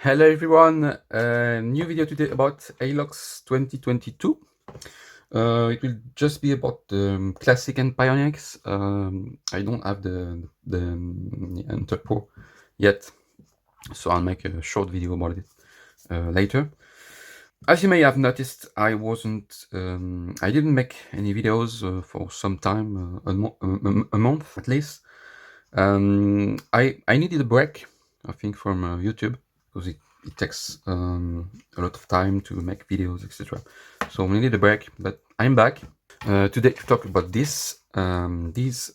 Hello everyone, new video today about Alox 2022. It will just be about the Classic and Pionex. I don't have the Enter Pro yet, so I'll make a short video about it later. As you may have noticed, I didn't make any videos for some time, a month at least. I needed a break, I think, from YouTube, because it takes a lot of time to make videos, etc. So we needed a break, but I'm back today to talk about these Alox.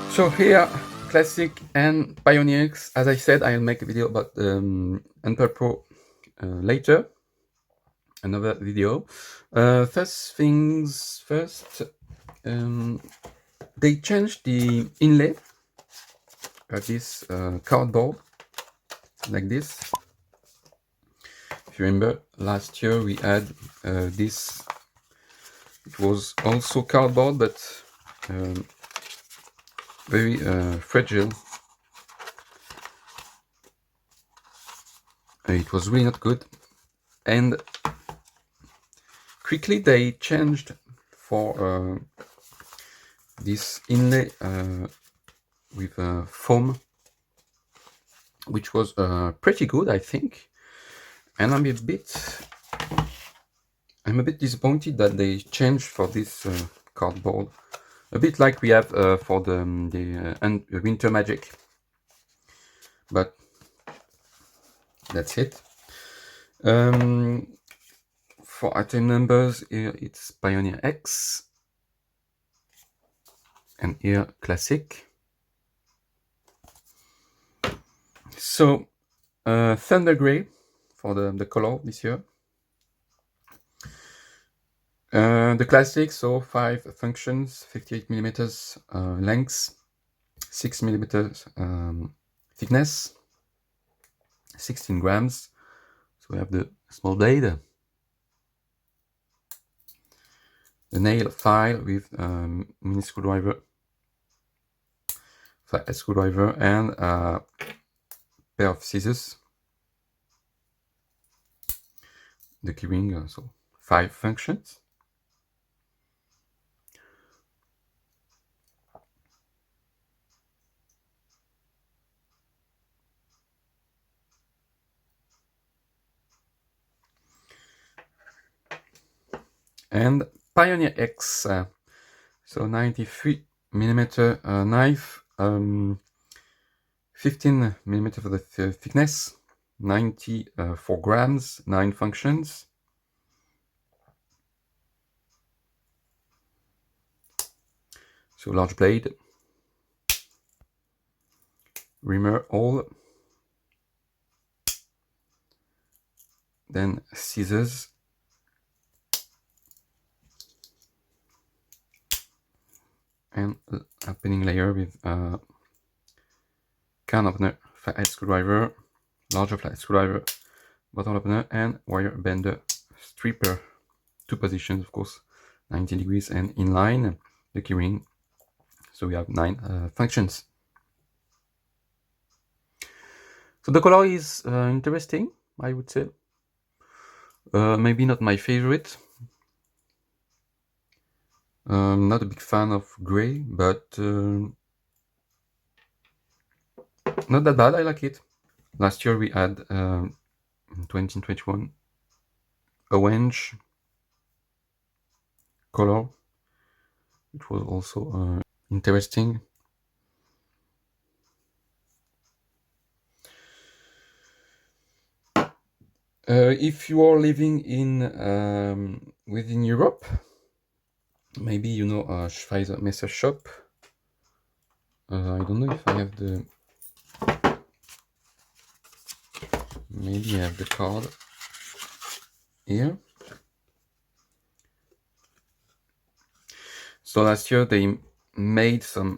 So here, Classic and Pioneers. As I said, I'll make a video about Enter Pro later. Another video. First things first, they changed the inlay of this cardboard, like this. If you remember, last year we had this. It was also cardboard, but very fragile. It was really not good, and quickly they changed for this inlay with foam, which was pretty good, I think. And I'm a bit disappointed that they changed for this cardboard, a bit like we have for the Winter Magic, but that's it. For item numbers, here it's Pioneer X, and here Classic. So Thunder Grey for the color this year. The Classic, so 5 functions, 58 millimeters length, 6 millimeters thickness, 16 grams. So we have the small blade, the nail file with mini screwdriver, flat screwdriver, and a pair of scissors. The keyring, so 5 functions. And Pioneer X, so 93 millimeter knife, 15 millimeter for the thickness, 94 grams, 9 functions. So large blade, reamer hole, then scissors, and a pinning layer with can opener, flathead screwdriver, larger flathead screwdriver, bottle opener, and wire bender stripper. 2 positions, of course, 90 degrees and inline, the keyring. So we have 9 functions. So the color is interesting, I would say. Maybe not my favorite. Not a big fan of gray, but not that bad. I like it. Last year we had in 2021 orange color. It was also interesting. If you are living in within Europe, maybe you know a Schweizer Messer shop. I don't know if I have the. Maybe I have the card here. So last year they made some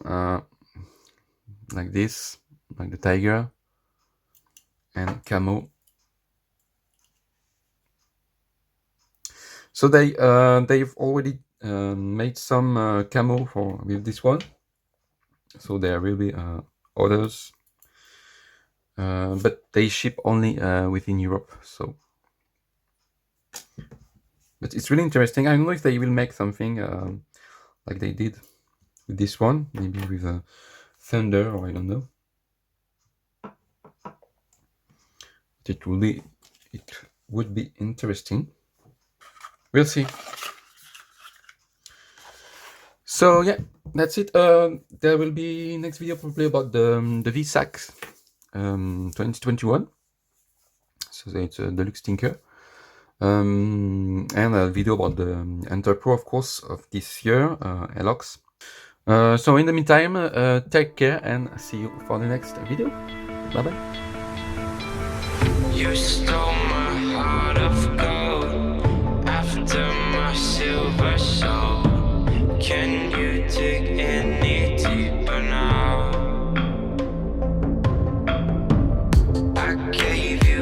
like this, like the tiger and camo. So they've already made some camo for with this one. So there will be orders, but they ship only within Europe. So, but it's really interesting. I don't know if they will make something like they did with this one, maybe with a thunder, or I don't know. But it would be interesting. We'll see. So yeah, that's it. There will be next video probably about the VSAC 2021. So it's a deluxe tinker. And a video about the Enter Pro, of course, of this year, Alox. So in the meantime, take care and see you for the next video. Bye bye. You stole my heart of gold after my silver soul. Can you dig any deeper now? I gave you